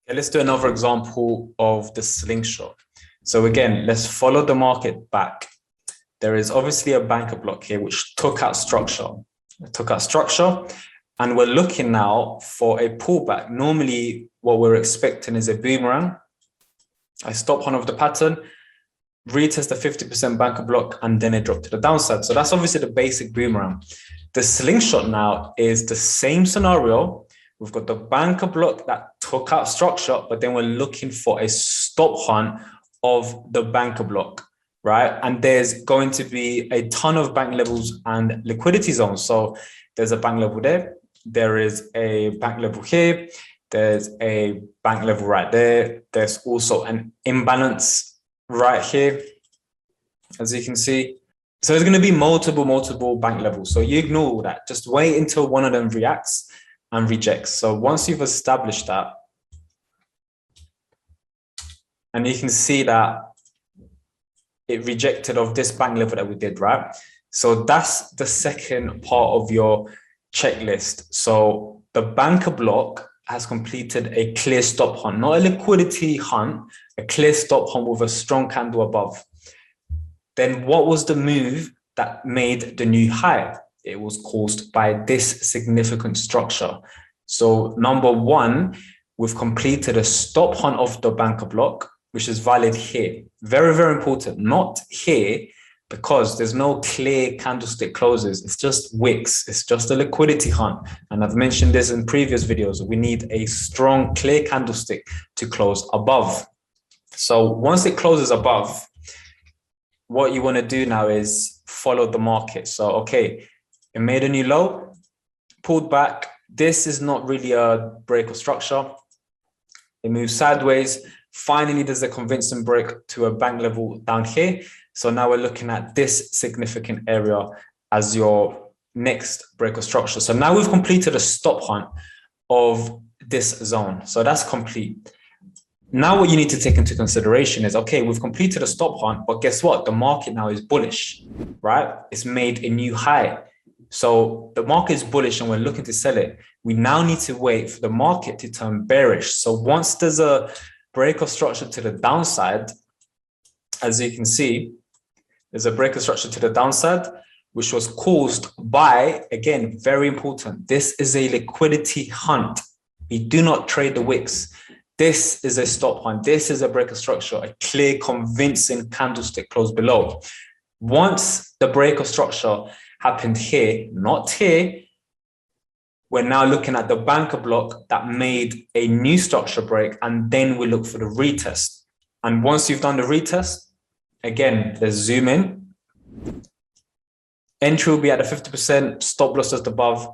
Okay, let's do another example of the slingshot. So again, let's follow the market back. There is obviously a banker block here, which took out structure. It took out structure, and we're looking now for a pullback. Normally, what we're expecting is a boomerang. I stop one of the pattern, retest the 50% banker block, and then it dropped to the downside. So that's obviously the basic boomerang. The slingshot now is the same scenario. We've got the banker block that took out structure, but then we're looking for a stop hunt of the banker block, right? And there's going to be a ton of bank levels and liquidity zones. So there's a bank level there. There is a bank level here. There's a bank level right there. There's also an imbalance right here, as you can see. So there's going to be multiple bank levels. So you ignore all that. Just wait until one of them reacts and rejects. So once you've established that, and you can see that it rejected of this bank level that we did, right? So that's the second part of your checklist. So the banker block has completed a clear stop hunt, not a liquidity hunt, a clear stop hunt with a strong candle above. Then what was the move that made the new high? It was caused by this significant structure. So number one, we've completed a stop hunt of the banker block, which is valid here. Very important, not here, because there's no clear candlestick closes. It's just wicks. It's just a liquidity hunt. And I've mentioned this in previous videos. We need a strong, clear candlestick to close above. So once it closes above, what you want to do now is follow the market. So, okay, it made a new low, pulled back. This is not really a break of structure. It moves sideways. Finally, there's a convincing break to a bank level down here. So now we're looking at this significant area as your next break of structure. So now we've completed a stop hunt of this zone. So that's complete. Now what you need to take into consideration is, okay, we've completed a stop hunt, but guess what? The market now is bullish, right? It's made a new high. So the market is bullish and we're looking to sell it. We now need to wait for the market to turn bearish. So once there's a break of structure to the downside, as you can see, there's a break of structure to the downside, which was caused by, again, very important, this is a liquidity hunt. We do not trade the wicks. This is a stop hunt. This is a break of structure, a clear, convincing candlestick close below. Once the break of structure happened here, not here, we're now looking at the banker block that made a new structure break, and then we look for the retest. And once you've done the retest, again, let's zoom in. Entry will be at the 50%, stop loss just above,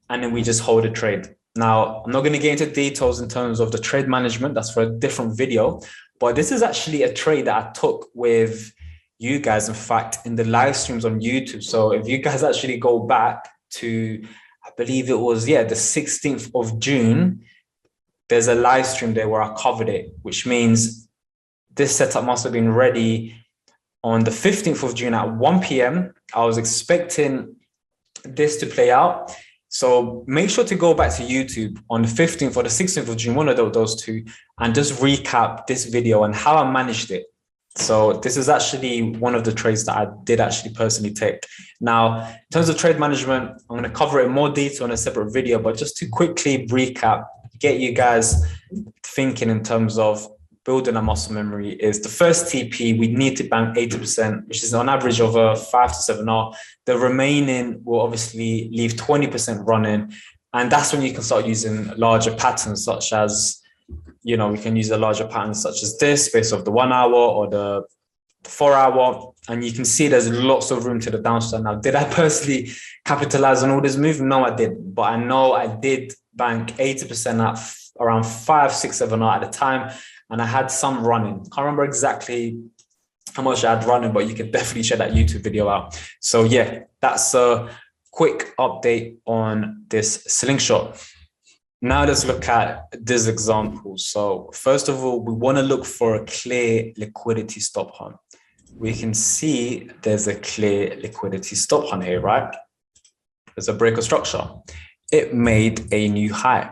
and then we just hold a trade. Now, I'm not going to get into details in terms of the trade management. That's for a different video. But this is actually a trade that I took with you guys, in fact, in the live streams on YouTube. So if you guys actually go back to, I believe it was, the 16th of June, there's a live stream there where I covered it, which means this setup must have been ready on the 15th of June at 1 p.m. I was expecting this to play out. So make sure to go back to YouTube on the 15th or the 16th of June, one of those two, and just recap this video and how I managed it. So this is actually one of the trades that I did actually personally take. Now, in terms of trade management, I'm going to cover it in more detail in a separate video, but just to quickly recap, get you guys thinking in terms of building a muscle memory, is the first TP, we need to bank 80%, which is on average of a 5 to 7 hour. The remaining will obviously leave 20% running. And that's when you can start using larger patterns, such as, we can use a larger pattern such as this based off the 1 hour or the 4 hour. And you can see there's lots of room to the downside. Now, did I personally capitalize on all this move? No, I didn't. But I know I did bank 80% at around 5, 6, 7 hour at a time. And I had some running. Can't remember exactly how much I had running, but you can definitely check that YouTube video out. So yeah, that's a quick update on this slingshot. Now let's look at this example. So first of all, we want to look for a clear liquidity stop hunt. We can see there's a clear liquidity stop hunt here, right? There's a break of structure. It made a new high.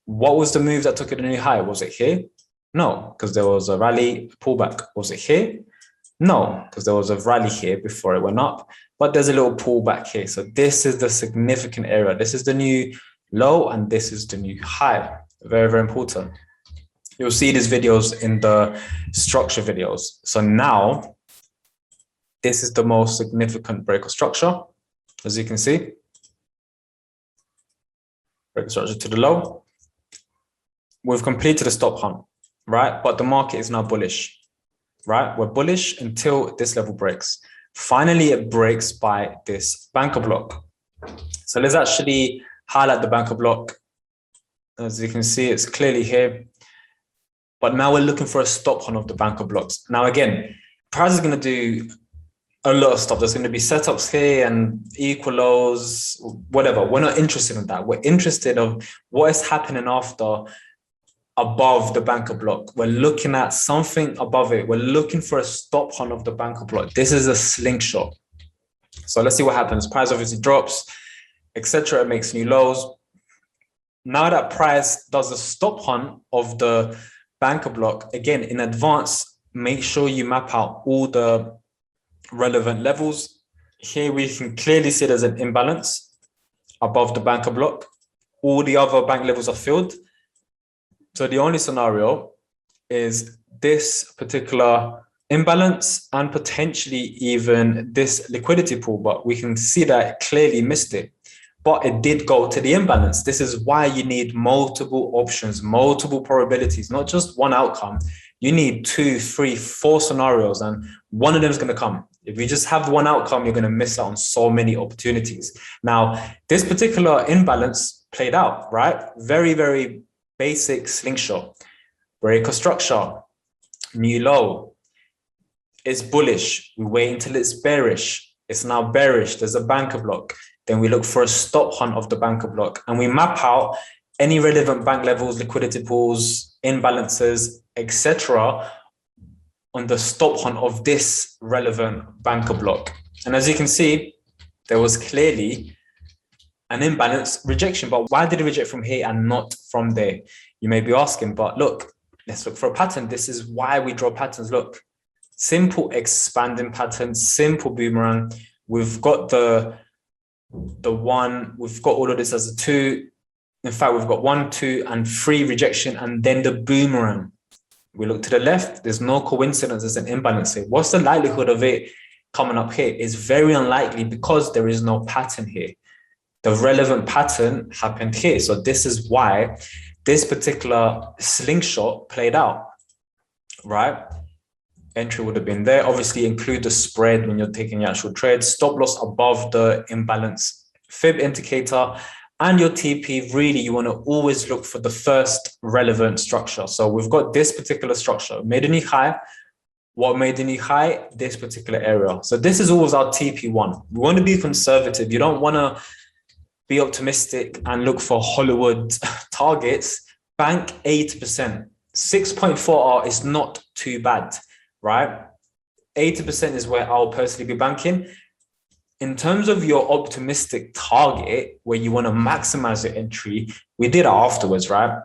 What was the move that took it to a new high? Was it here? No, because there was a rally pullback. Was it here? No, because there was a rally here before it went up, but there's a little pullback here. So this is the significant area. This is the new low and this is the new high. Very, very important. You'll see these videos in the structure videos. So now this is the most significant break of structure, as you can see. Break of structure to the low. We've completed a stop hunt, right? But the market is now bullish. Right, we're bullish until this level breaks. Finally, it breaks by this banker block. So let's actually highlight the banker block. As you can see, it's clearly here. But now we're looking for a stop hunt of the banker blocks. Now, again, price is going to do a lot of stuff. There's going to be setups here and equal lows, whatever. We're not interested in that. We're interested in what is happening after, above the banker block. We're looking at something above it. We're looking for a stop hunt of the banker block. This is a slingshot. So let's see what happens. Price obviously drops, etc. It makes new lows. Now that price does a stop hunt of the banker block, again, in advance, make sure you map out all the relevant levels. Here we can clearly see there's an imbalance above the banker block. All the other bank levels are filled. So the only scenario is this particular imbalance and potentially even this liquidity pool, but we can see that it clearly missed it, but it did go to the imbalance. This is why you need multiple options, multiple probabilities, not just one outcome. You need 2, 3, 4 scenarios, and one of them is going to come. If you just have one outcome, you're going to miss out on so many opportunities. Now, this particular imbalance played out, right? Very, very basic slingshot, break of structure, new low. It's bullish. We wait until it's bearish. It's now bearish. There's a banker block. Then we look for a stop hunt of the banker block and we map out any relevant bank levels, liquidity pools, imbalances, etc. on the stop hunt of this relevant banker block. And as you can see, there was clearly an imbalance rejection, but why did it reject from here and not from there? You may be asking, but look, let's look for a pattern. This is why we draw patterns. Look, simple expanding pattern, simple boomerang. We've got the one, we've got all of this as a 2. In fact, we've got 1, 2, and 3 rejection, and then the boomerang. We look to the left, there's no coincidence, there's an imbalance here. What's the likelihood of it coming up here? It's very unlikely because there is no pattern here. The relevant pattern happened here. So this is why this particular slingshot played out, right? Entry would have been there. Obviously, include the spread when you're taking your actual trade. Stop loss above the imbalance fib indicator. And your TP, really, you want to always look for the first relevant structure. So we've got this particular structure. Made a new high. What made a new high? This particular area. So this is always our TP1. We want to be conservative. You don't want to be optimistic and look for Hollywood targets. Bank 80%. 6.4R is not too bad, right? 80% is where I'll personally be banking. In terms of your optimistic target, where you want to maximize your entry, we did it afterwards, right?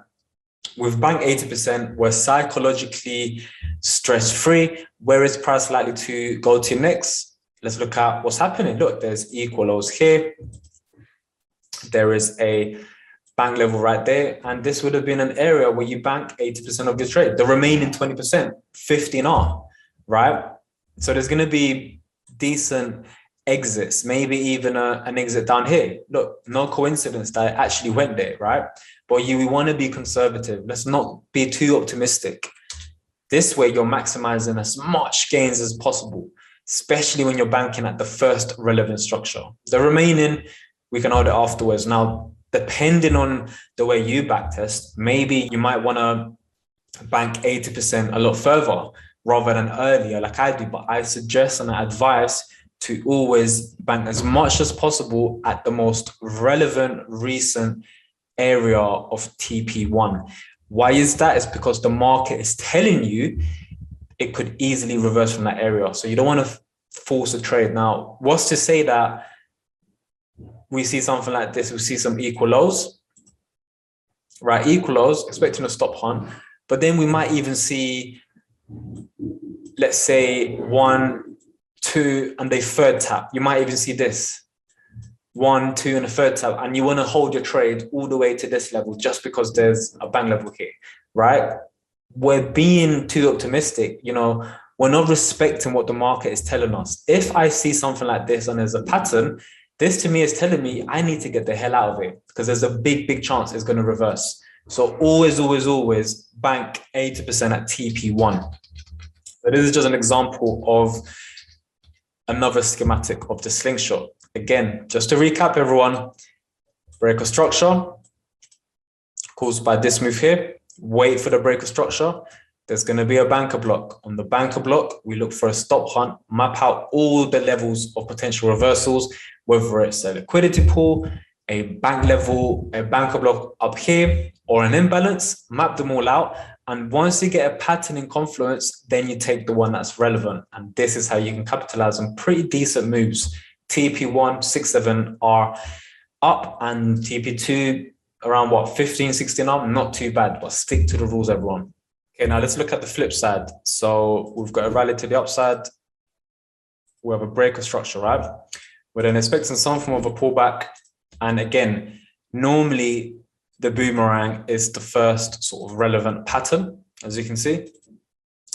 With bank 80%, we're psychologically stress-free. Where is price likely to go to next? Let's look at what's happening. Look, there's equal lows here. There is a bank level right there. And this would have been an area where you bank 80% of your trade. The remaining 20%, 15R, right? So there's going to be decent exits, maybe even an exit down here. Look, no coincidence that it actually went there, right? But we want to be conservative. Let's not be too optimistic. This way, you're maximizing as much gains as possible, especially when you're banking at the first relevant structure. The remaining, we can hold it afterwards. Now, depending on the way you backtest, maybe you might want to bank 80% a lot further rather than earlier, like I do. But I suggest and I advise to always bank as much as possible at the most relevant recent area of TP1. Why is that? It's because the market is telling you it could easily reverse from that area. So you don't want to force a trade. Now, what's to say that we see something like this, we see some equal lows, right? Equal lows, expecting a stop hunt, but then we might even see, let's say 1, 2, and a third tap. You might even see this 1, 2, and a third tap, and you want to hold your trade all the way to this level just because there's a bank level here, right? We're being too optimistic, you know. We're not respecting what the market is telling us. If I see something like this and there's a pattern, this to me is telling me I need to get the hell out of it because there's a big chance it's going to reverse. So always bank 80% at TP1. So this is just an example of another schematic of the slingshot. Again, just to recap everyone, breaker structure caused by this move here. Wait for the breaker structure. There's going to be a banker block. On the banker block, we look for a stop hunt, map out all the levels of potential reversals, whether it's a liquidity pool, a bank level, a banker block up here, or an imbalance, map them all out. And once you get a pattern in confluence, then you take the one that's relevant. And this is how you can capitalize on pretty decent moves. TP1, 6, 7 are up, and TP2 around what, 15, 16 up? Not too bad, but stick to the rules, everyone. Okay, now let's look at the flip side. So we've got a rally to the upside. We have a breaker structure, right? We're then expecting some form of a pullback. And again, normally the boomerang is the first sort of relevant pattern, as you can see.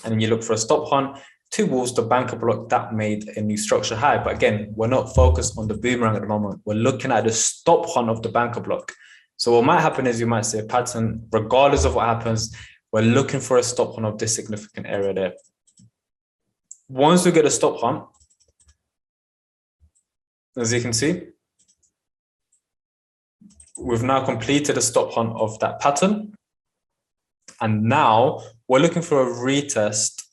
And then you look for a stop hunt towards the banker block that made a new structure high. But again, we're not focused on the boomerang at the moment. We're looking at the stop hunt of the banker block. So what might happen is you might see a pattern, regardless of what happens, we're looking for a stop hunt of this significant area there. Once we get a stop hunt, as you can see, we've now completed a stop hunt of that pattern. And now we're looking for a retest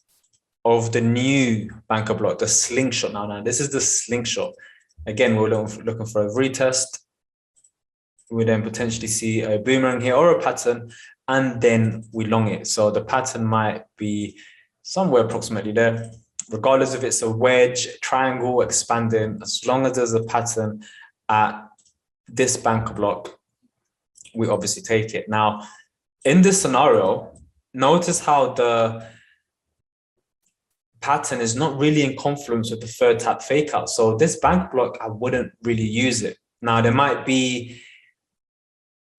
of the new banker block, the slingshot. Now this is the slingshot. Again, we're looking for a retest. We then potentially see a boomerang here or a pattern, and then we long it. So the pattern might be somewhere approximately there. Regardless if it's a wedge, triangle, expanding, as long as there's a pattern at this banker block, we obviously take it. Now, in this scenario, notice how the pattern is not really in confluence with the third tap fake out. So this bank block, I wouldn't really use it. Now, there might be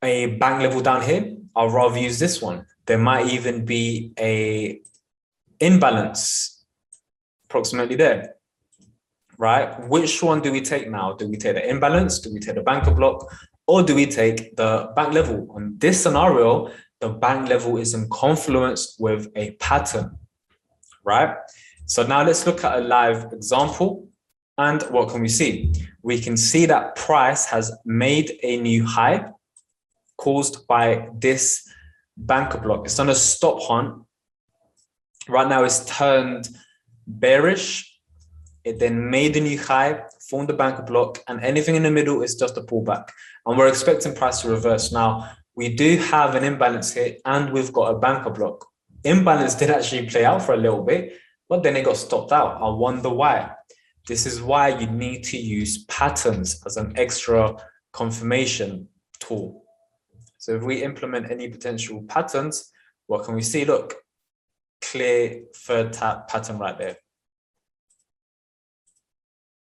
a bank level down here. I'll rather use this one. There might even be a imbalance approximately there, right? Which one do we take now? Do we take the imbalance? Do we take the banker block? Or do we take the bank level? On this scenario, the bank level is in confluence with a pattern, right? So now let's look at a live example. And what can we see? We can see that price has made a new high caused by this banker block. It's done a stop hunt. Right now it's turned bearish. It then made a new high, formed a banker block, and anything in the middle is just a pullback. And we're expecting price to reverse. Now, we do have an imbalance here, and we've got a banker block. Imbalance did actually play out for a little bit, but then it got stopped out. I wonder why. This is why you need to use patterns as an extra confirmation tool. So if we implement any potential patterns, what can we see? Look, clear third tap pattern right there.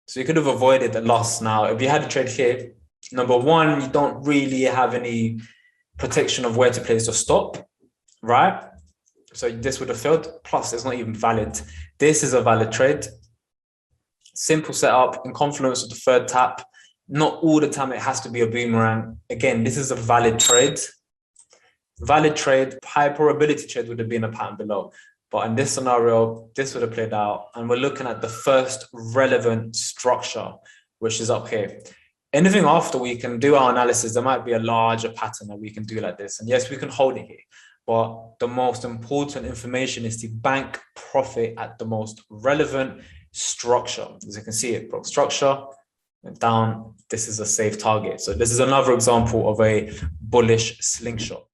So you could have avoided the loss. Now, if you had a trade here, number one, you don't really have any protection of where to place your stop, right? So this would have failed. Plus, it's not even valid. This is a valid trade. Simple setup in confluence with the third tap. Not all the time it has to be a boomerang. Again, this is a valid trade. Valid trade, high probability trade would have been a pattern below. But in this scenario, this would have played out. And we're looking at the first relevant structure, which is up here. Anything after, we can do our analysis. There might be a larger pattern that we can do like this. And yes, we can hold it here. But the most important information is to bank profit at the most relevant structure. As you can see, it broke structure, went down. This is a safe target. So this is another example of a bullish slingshot.